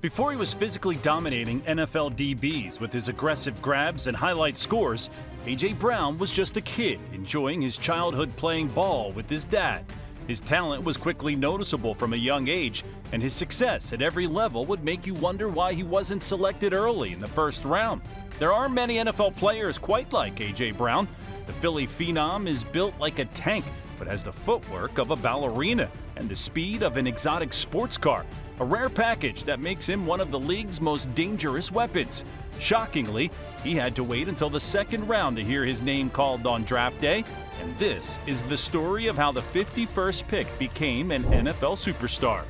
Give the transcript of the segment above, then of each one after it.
Before he was physically dominating NFL DBs with his aggressive grabs and highlight scores, A.J. Brown was just a kid enjoying his childhood playing ball with his dad. His talent was quickly noticeable from a young age, and his success at every level would make you wonder why he wasn't selected early in the first round. There aren't many NFL players quite like A.J. Brown. The Philly phenom is built like a tank, but has the footwork of a ballerina and the speed of an exotic sports car. A rare package that makes him one of the league's most dangerous weapons. Shockingly, he had to wait until the second round to hear his name called on draft day, and this is the story of how the 51st pick became an NFL superstar.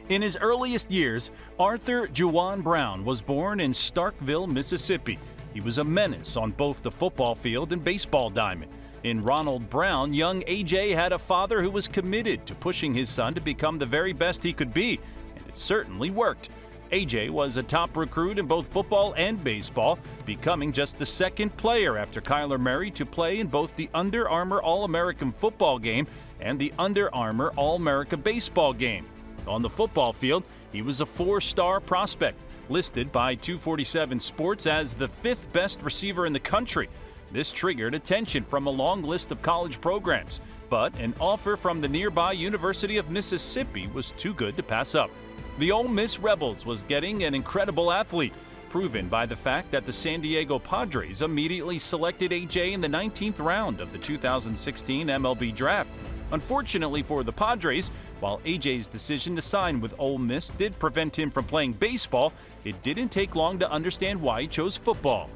In his earliest years, Arthur Juwan Brown was born in Starkville, Mississippi. He was a menace on both the football field and baseball diamond. In Ronald Brown, young A.J. had a father who was committed to pushing his son to become the very best he could be, and it certainly worked. A.J. was a top recruit in both football and baseball, becoming just the second player after Kyler Murray to play in both the Under Armour All-American football game and the Under Armour All-America baseball game. On the football field, he was a four-star prospect, listed by 247 Sports as the fifth best receiver in the country. This triggered attention from a long list of college programs, but an offer from the nearby University of Mississippi was too good to pass up. The Ole Miss Rebels was getting an incredible athlete, proven by the fact that the San Diego Padres immediately selected A.J. in the 19th round of the 2016 MLB draft. Unfortunately for the Padres, while A.J.'s decision to sign with Ole Miss did prevent him from playing baseball, it didn't take long to understand why he chose football.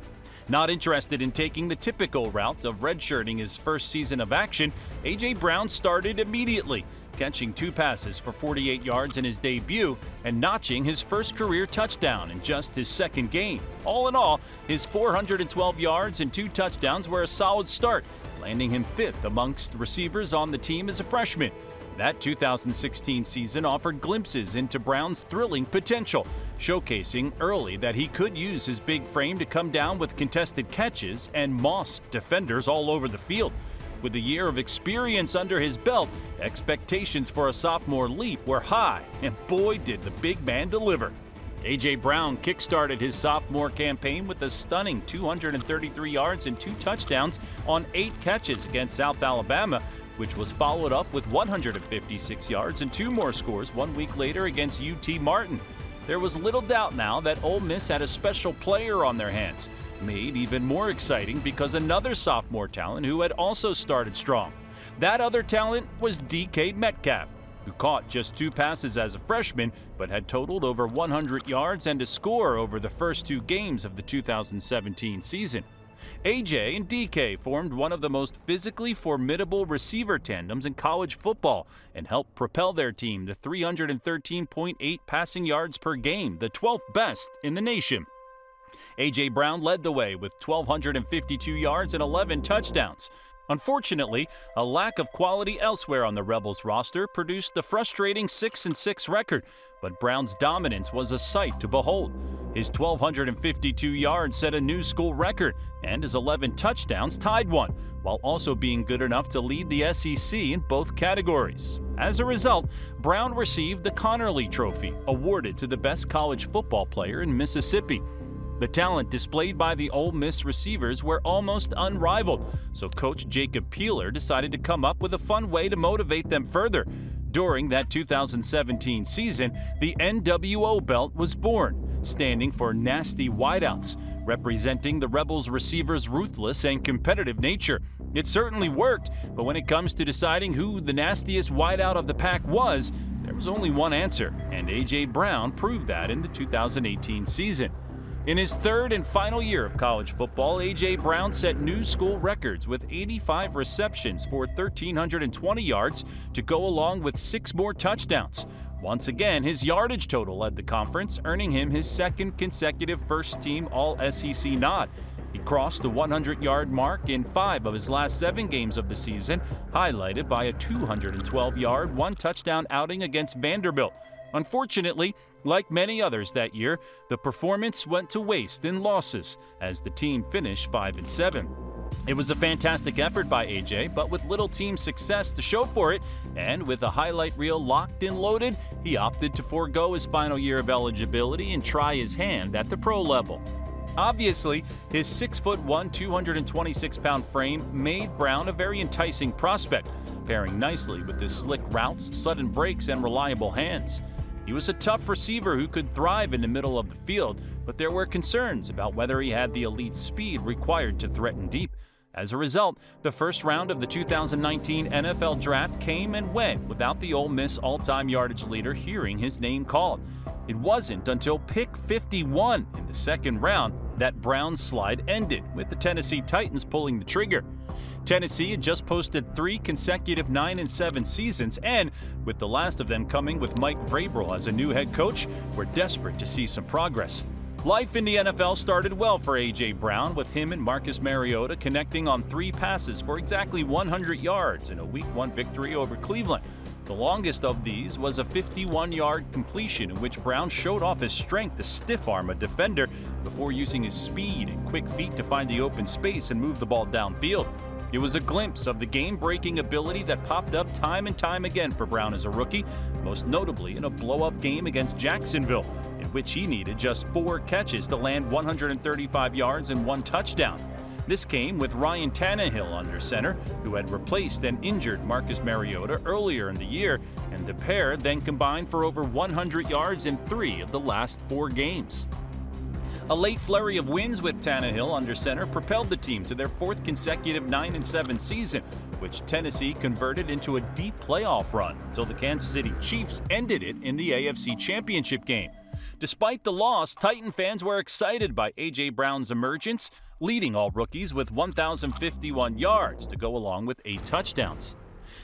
Not interested in taking the typical route of redshirting his first season of action, A.J. Brown started immediately, catching 2 passes for 48 yards in his debut and notching his first career touchdown in just his second game. All in all, his 412 yards and 2 touchdowns were a solid start, landing him 5th amongst receivers on the team as a freshman. That 2016 season offered glimpses into Brown's thrilling potential, showcasing early that he could use his big frame to come down with contested catches and moss defenders all over the field. With a year of experience under his belt, expectations for a sophomore leap were high, and boy did the big man deliver. A.J. Brown kickstarted his sophomore campaign with a stunning 233 yards and 2 touchdowns on 8 catches against South Alabama, which was followed up with 156 yards and 2 more scores 1 week later against UT Martin. There was little doubt now that Ole Miss had a special player on their hands, made even more exciting because another sophomore talent who had also started strong. That other talent was DK Metcalf, who caught just 2 passes as a freshman but had totaled over 100 yards and a score over the first 2 games of the 2017 season. A.J. and DK formed one of the most physically formidable receiver tandems in college football and helped propel their team to 313.8 passing yards per game, the 12th best in the nation. A.J. Brown led the way with 1,252 yards and 11 touchdowns. Unfortunately, a lack of quality elsewhere on the Rebels roster produced a frustrating 6-6 record, but Brown's dominance was a sight to behold. His 1,252 yards set a new school record, and his 11 touchdowns tied one, while also being good enough to lead the SEC in both categories. As a result, Brown received the Connerly Trophy, awarded to the best college football player in Mississippi. The talent displayed by the Ole Miss receivers were almost unrivaled, so Coach Jacob Peeler decided to come up with a fun way to motivate them further. During that 2017 season, the NWO belt was born, standing for Nasty Wideouts, representing the Rebels receivers' ruthless and competitive nature. It certainly worked, but when it comes to deciding who the nastiest wideout of the pack was, there was only one answer, and A.J. Brown proved that in the 2018 season. In his 3rd and final year of college football, A.J. Brown set new school records with 85 receptions for 1,320 yards to go along with 6 more touchdowns. Once again, his yardage total led the conference, earning him his 2nd consecutive first-team All-SEC nod. He crossed the 100-yard mark in 5 of his last 7 games of the season, highlighted by a 212-yard, 1-touchdown outing against Vanderbilt. Unfortunately, like many others that year, the performance went to waste in losses as the team finished 5-7. It was a fantastic effort by AJ, but with little team success to show for it, and with a highlight reel locked and loaded, he opted to forego his final year of eligibility and try his hand at the pro level. Obviously, his 6'1", 226-pound frame made Brown a very enticing prospect, pairing nicely with his slick routes, sudden breaks, and reliable hands. He was a tough receiver who could thrive in the middle of the field, but there were concerns about whether he had the elite speed required to threaten deep. As a result, the first round of the 2019 NFL Draft came and went without the Ole Miss all-time yardage leader hearing his name called. It wasn't until pick 51 in the second round that Brown's slide ended, with the Tennessee Titans pulling the trigger. Tennessee had just posted 3 consecutive 9-7 seasons, and with the last of them coming with Mike Vrabel as a new head coach, were desperate to see some progress. Life in the NFL started well for A.J. Brown, with him and Marcus Mariota connecting on 3 passes for exactly 100 yards in a Week 1 victory over Cleveland. The longest of these was a 51-yard completion in which Brown showed off his strength to stiff-arm a defender before using his speed and quick feet to find the open space and move the ball downfield. It was a glimpse of the game-breaking ability that popped up time and time again for Brown as a rookie, most notably in a blow-up game against Jacksonville, in which he needed just 4 catches to land 135 yards and 1 touchdown. This came with Ryan Tannehill under center, who had replaced and injured Marcus Mariota earlier in the year, and the pair then combined for over 100 yards in 3 of the last 4 games. A late flurry of wins with Tannehill under center propelled the team to their 4th consecutive 9-7 season, which Tennessee converted into a deep playoff run until the Kansas City Chiefs ended it in the AFC Championship game. Despite the loss, Titan fans were excited by A.J. Brown's emergence, leading all rookies with 1,051 yards to go along with 8 touchdowns.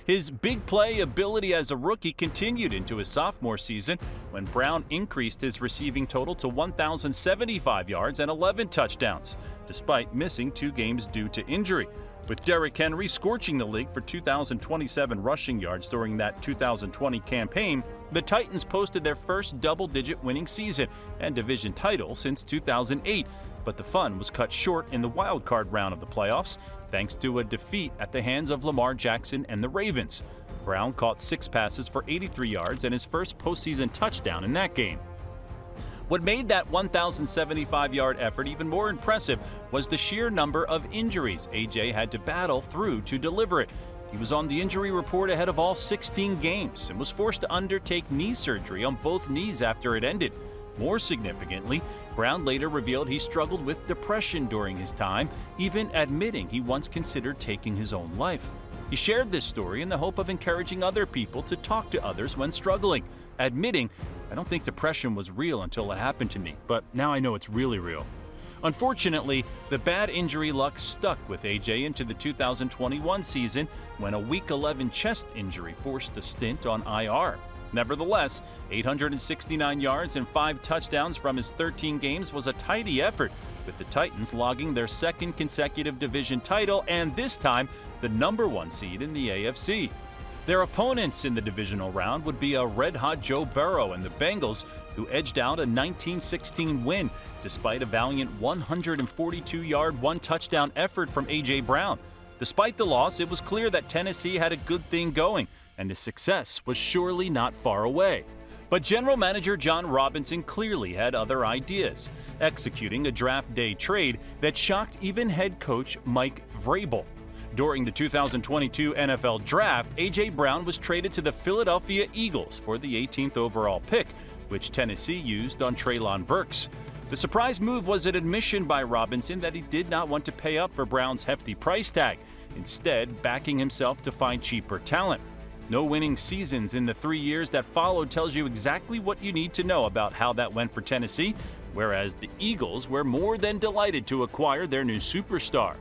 His big play ability as a rookie continued into his sophomore season when Brown increased his receiving total to 1,075 yards and 11 touchdowns, despite missing 2 games due to injury. With Derrick Henry scorching the league for 2,027 rushing yards during that 2020 campaign, the Titans posted their first double-digit winning season and division title since 2008, but the fun was cut short in the wild-card round of the playoffs thanks to a defeat at the hands of Lamar Jackson and the Ravens. Brown caught 6 passes for 83 yards and his first postseason touchdown in that game. What made that 1,075-yard effort even more impressive was the sheer number of injuries A.J. had to battle through to deliver it. He was on the injury report ahead of all 16 games and was forced to undertake knee surgery on both knees after it ended. More significantly, Brown later revealed he struggled with depression during his time, even admitting he once considered taking his own life. He shared this story in the hope of encouraging other people to talk to others when struggling, admitting, "I don't think depression was real until it happened to me, but now I know it's really real." Unfortunately, the bad injury luck stuck with A.J. into the 2021 season when a Week 11 chest injury forced a stint on IR. Nevertheless, 869 yards and 5 touchdowns from his 13 games was a tidy effort, with the Titans logging their 2nd consecutive division title and this time the #1 seed in the AFC. Their opponents in the divisional round would be a red-hot Joe Burrow and the Bengals, who edged out a 19-16 win despite a valiant 142-yard, 1-touchdown effort from A.J. Brown. Despite the loss, it was clear that Tennessee had a good thing going, and his success was surely not far away. But general manager John Robinson clearly had other ideas, executing a draft day trade that shocked even head coach Mike Vrabel. During the 2022 NFL Draft, A.J. Brown was traded to the Philadelphia Eagles for the 18th overall pick, which Tennessee used on Treylon Burks. The surprise move was an admission by Robinson that he did not want to pay up for Brown's hefty price tag, instead backing himself to find cheaper talent. No winning seasons in the 3 years that followed tells you exactly what you need to know about how that went for Tennessee, whereas the Eagles were more than delighted to acquire their new superstar.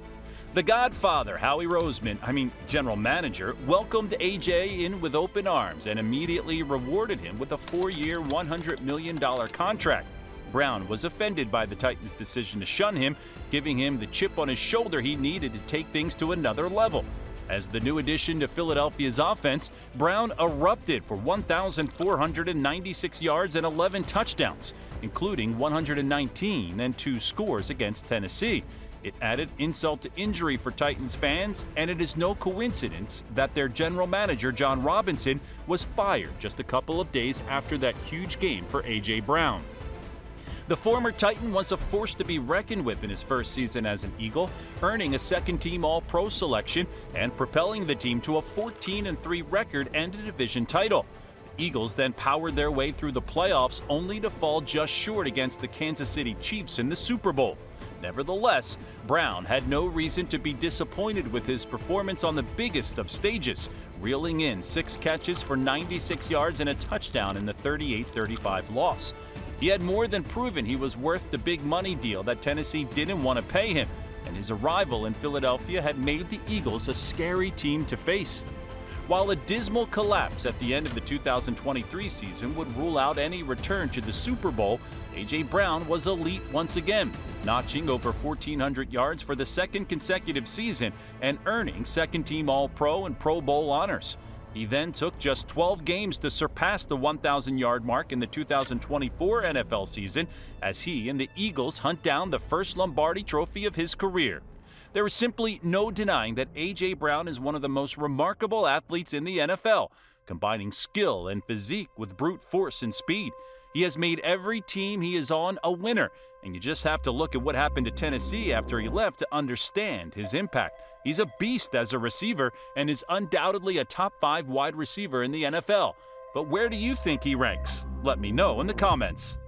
The Godfather, Howie Roseman, general manager, welcomed A.J. in with open arms and immediately rewarded him with a 4-year, $100 million contract. Brown was offended by the Titans' decision to shun him, giving him the chip on his shoulder he needed to take things to another level. As the new addition to Philadelphia's offense, Brown erupted for 1,496 yards and 11 touchdowns, including 119 and 2 scores against Tennessee. It added insult to injury for Titans fans, and it is no coincidence that their general manager, John Robinson, was fired just a couple of days after that huge game for A.J. Brown. The former Titan was a force to be reckoned with in his first season as an Eagle, earning a second-team All-Pro selection and propelling the team to a 14-3 record and a division title. The Eagles then powered their way through the playoffs only to fall just short against the Kansas City Chiefs in the Super Bowl. Nevertheless, Brown had no reason to be disappointed with his performance on the biggest of stages, reeling in 6 catches for 96 yards and a touchdown in the 38-35 loss. He had more than proven he was worth the big money deal that Tennessee didn't want to pay him, and his arrival in Philadelphia had made the Eagles a scary team to face. While a dismal collapse at the end of the 2023 season would rule out any return to the Super Bowl, A.J. Brown was elite once again, notching over 1,400 yards for the second consecutive season and earning second-team All-Pro and Pro Bowl honors. He then took just 12 games to surpass the 1,000-yard mark in the 2024 NFL season as he and the Eagles hunt down the first Lombardi Trophy of his career. There is simply no denying that A.J. Brown is one of the most remarkable athletes in the NFL, combining skill and physique with brute force and speed. He has made every team he is on a winner, and you just have to look at what happened to Tennessee after he left to understand his impact. He's a beast as a receiver and is undoubtedly a top 5 wide receiver in the NFL. But where do you think he ranks? Let me know in the comments.